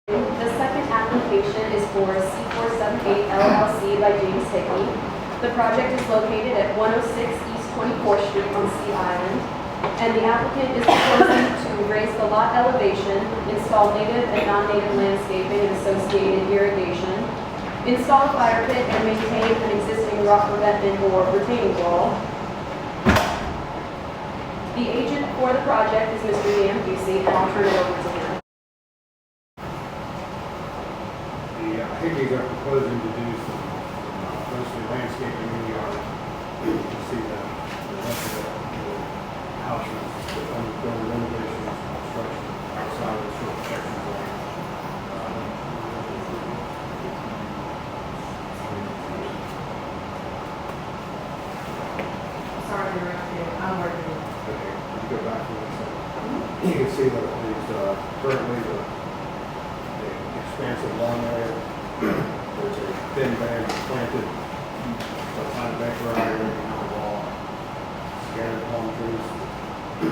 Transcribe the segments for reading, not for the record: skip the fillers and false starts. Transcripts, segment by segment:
The second application is for C478 LLC by James Hickey. The project is located at 106 East 24th Street on Sea Island, and the applicant is proposing to raise the lot elevation, install native and non-native landscaping and associated irrigation, install a fire pit, and maintain an existing rock revetment or retaining wall. The agent for the project is Mr. CMPC, and I'll turn it over to him. The Hickeys are proposing to do some mostly landscaping in the yard. You can see the rest of the houses, the underbuilding renovations, construction outside of the short section of land. Sorry to interrupt you. I'm working. Okay, you go back to one second. You can see that there's currently the expansive lawn area. There's a thin band planted behind the back area on the wall. Scattered palm trees. On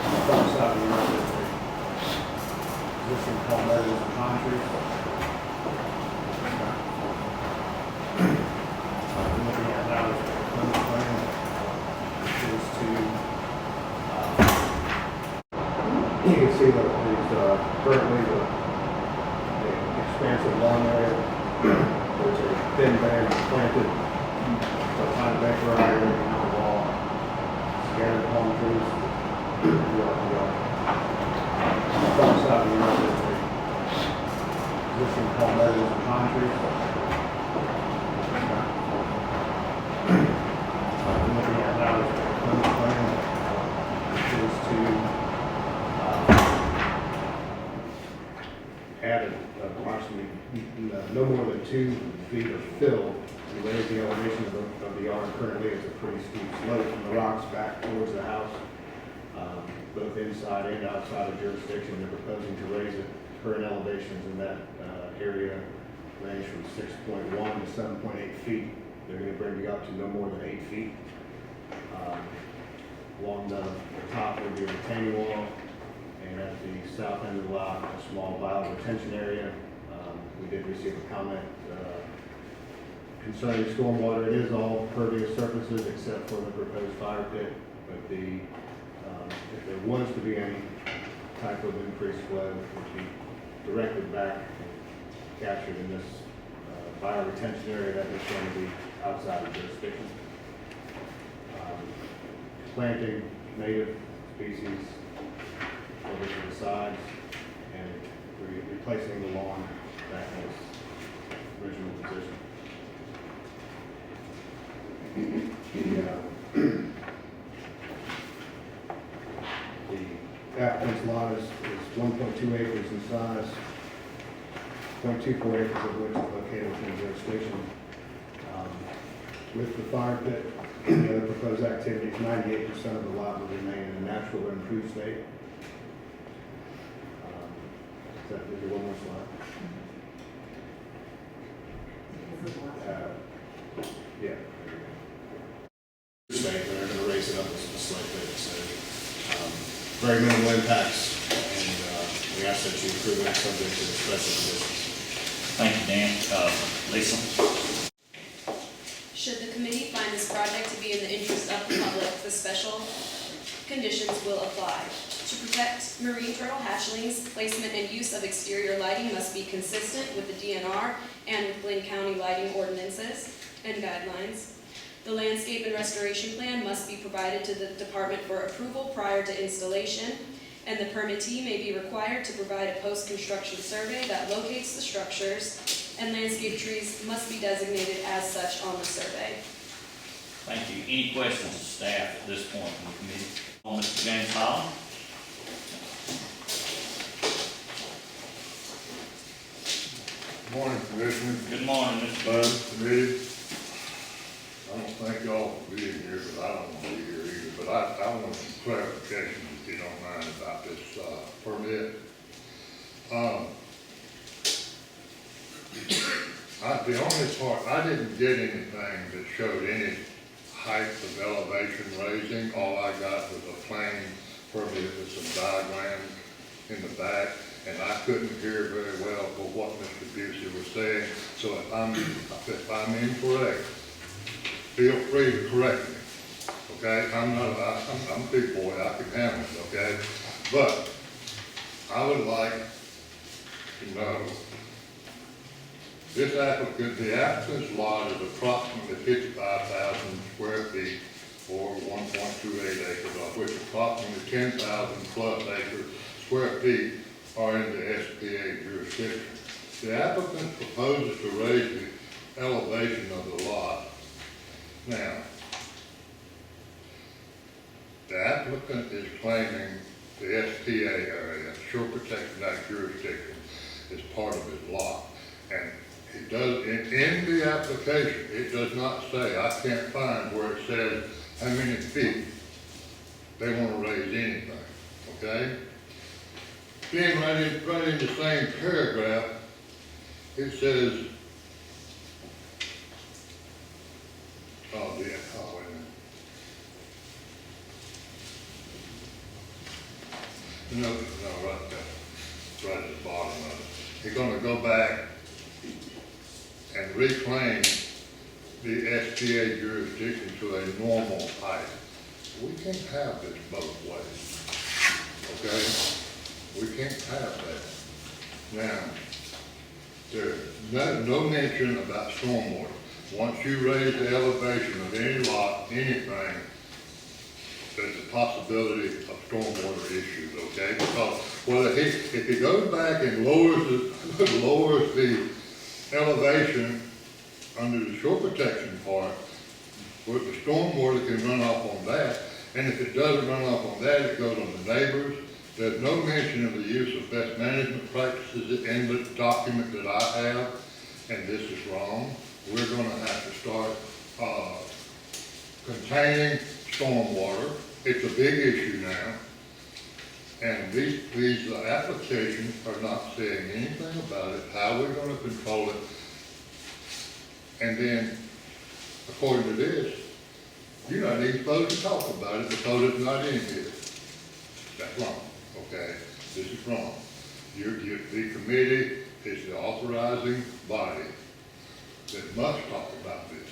the front side of the yard, there's a existing palmettos and pine trees. Looking at that as a proposed plan is to you can see that there's currently the expansive lawn area. There's a thin band planted behind the back area on the wall. Scattered palm trees. On the front side of the yard, there's a existing palmettos and pine trees. Looking at that as a proposed plan is to added approximately no more than 2 feet of fill to raise the elevation of the yard. Currently, it's a pretty steep slope from the rocks back towards the house, both inside and outside of jurisdiction. They're proposing to raise it. Current elevations in that area range from 6.1 to 7.8 feet. They're going to bring you up to no more than 8 feet. Along the top will be a retaining wall. And at the south end of the lot, a small vial retention area. We did receive a comment concerning stormwater. It is all pervious surfaces except for the proposed fire pit. But if there was to be any type of increased flow, it would be directed back and captured in this vial retention area that is going to be outside of jurisdiction. Planting native species over to the sides and replacing the lawn back in its original position. The applicant's lot is 1.2 acres in size, 0.24 acres of which is located within jurisdiction. With the fire pit and the other proposed activities, 98% of the lot will remain in a natural or improved state. Is there one more slide? Yeah. State, they're going to raise it up as a slight bit, so very minimal impacts, and we ask that you approve it subject to the special conditions. Thank you, Dan. Lisa? Should the committee find this project to be in the interest of the public, the special conditions will apply. To protect marine turtle hatchlings, placement and use of exterior lighting must be consistent with the DNR and with Glynn County lighting ordinances and guidelines. The landscape and restoration plan must be provided to the department for approval prior to installation, and the permittee may be required to provide a post-construction survey that locates the structures, and landscape trees must be designated as such on the survey. Thank you. Any questions of staff at this point from the committee? Mr. James Holland? Good morning, Commissioner. Good morning, Mr. Bud, committee. I don't think y'all will be in here, but I don't want to be here either. But I want some clarification, if you don't mind, about this permit. The only part, I didn't get anything that showed any height of elevation raising. All I got was a plain permit with some diagrams in the back, and I couldn't hear very well for what Mr. Busey was saying. So if I'm incorrect, feel free to correct me, okay? I'm a big boy, I can handle it, okay? But I would like to know, this applicant, the applicant's lot is approximately 55,000 square feet or 1.28 acres, of which approximately 10,000 plus square feet are in the SPA jurisdiction. The applicant proposes to raise the elevation of the lot. Now, the applicant is claiming the SPA area, Shore Protection Act jurisdiction, is part of his lot. And it does, in the application, it does not say, I can't find where it says how many feet they want to raise anything, okay? Then right in the same paragraph, it says, wait a minute. No, right at the bottom of it. You're gonna go back and reclaim the SPA jurisdiction to a normal height. We can't have this both ways, okay? We can't have that. Now, there's no mention about stormwater. Once you raise the elevation of any lot, anything, there's a possibility of stormwater issues, okay? Because if he goes back and lowers the elevation under the shore protection part, where the stormwater can run off on that, and if it doesn't run off on that, it goes on the neighbors. There's no mention of the use of best management practices in the document that I have, and this is wrong. We're gonna have to start containing stormwater. It's a big issue now. And these applications are not saying anything about it, how we're gonna control it. And then, according to this, you're not even supposed to talk about it because it's not in here. That's wrong, okay? This is wrong. The committee is the authorizing body that must talk about this.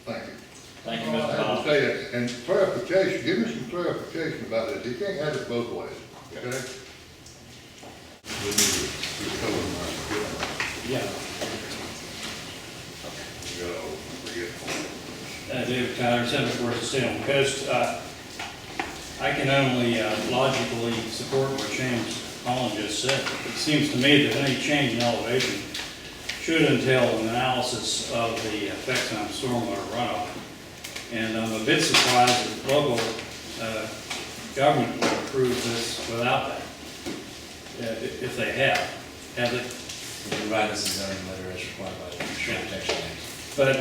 Thank you. Thank you, I Mr. have to Hall. say that, and clarification, give me some clarification about this. You can't have it both ways, okay? We need to recover my, Yeah, David Tyler, 74th State on the Coast. I can only logically support what James Holland just said. It seems to me that any change in elevation should entail an analysis of the effects on stormwater runoff. And I'm a bit surprised that local government would approve this without that, if they have they? Provide us a zoning letter as required by the Shore Protection Act. But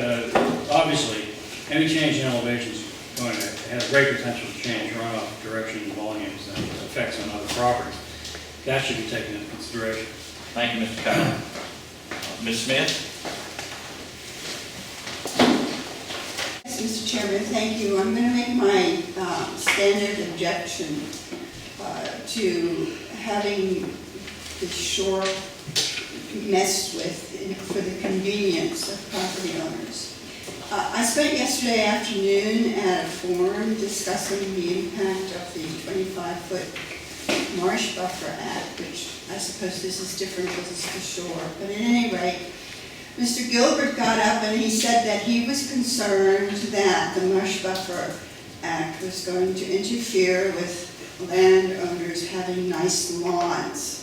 obviously, any change in elevation is going to have great potential to change runoff direction, volumes, and effects on other properties. That should be taken into consideration. Thank you, Mr. Kyle. Ms. Smith? Yes, Mr. Chairman, thank you. I'm going to make my standard objection to having the shore messed with for the convenience of property owners. I spent yesterday afternoon at a forum discussing the impact of the 25-foot Marsh Buffer Act, which I suppose this is different because it's the shore. But at any rate, Mr. Gilbert got up and he said that he was concerned that the Marsh Buffer Act was going to interfere with landowners having nice lawns.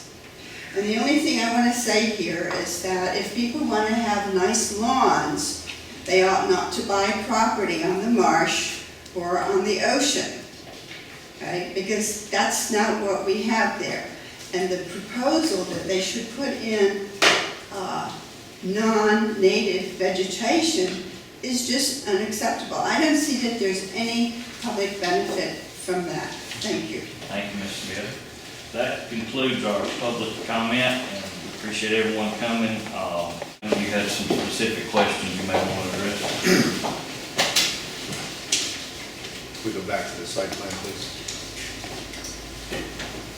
And the only thing I want to say here is that if people want to have nice lawns, they ought not to buy property on the marsh or on the ocean, okay? Because that's not what we have there. And the proposal that they should put in non-native vegetation is just unacceptable. I don't see that there's any public benefit from that. Thank you. Thank you, Ms. Smith. That concludes our public comment, and we appreciate everyone coming. If you had some specific questions you may want to address. We go back to the site plan, please.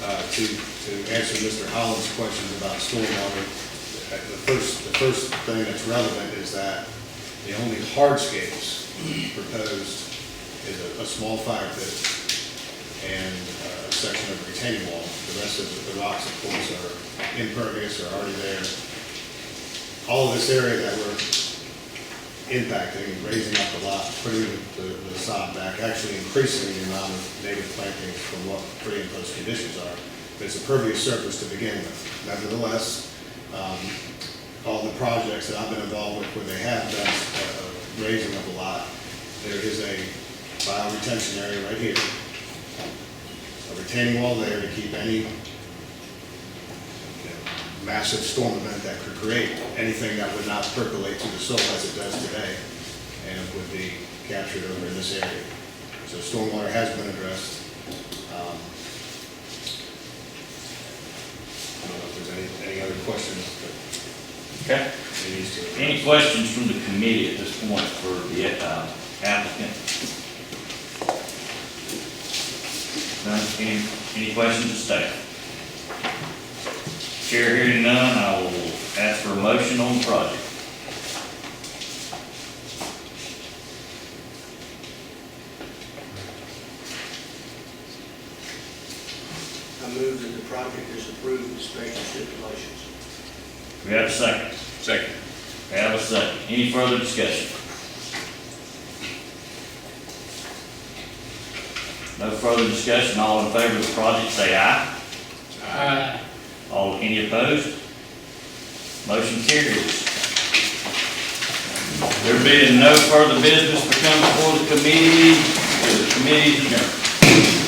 to answer Mr. Holland's questions about stormwater, the first thing that's relevant is that the only hardscapes proposed is a small fire pit and a section of retaining wall. The rest of the rocks, of course, are impervious or already there. All of this area that we're impacting, raising up a lot, putting the sod back, actually increasing the amount of native plantings from what pre and post conditions are. But it's a pervious surface to begin with. Nevertheless, all the projects that I've been involved with where they have done raising of a lot, there is a bioretention area right here. A retaining wall there to keep any massive storm event that could create anything that would not percolate through the soil as it does today and would be captured over in this area. So stormwater has been addressed. I don't know if there's any other questions. Okay. Any questions from the committee at this point for the applicant? None? Any questions to staff? Chair hearing none, I will ask for a motion on the project. I move that the project is approved with special stipulations. We have a second. Second. We have a second. Any further discussion? No further discussion. All in favor of the project say aye. Aye. Any opposed? Motion carries. There being no further business to come before the committee is adjourned.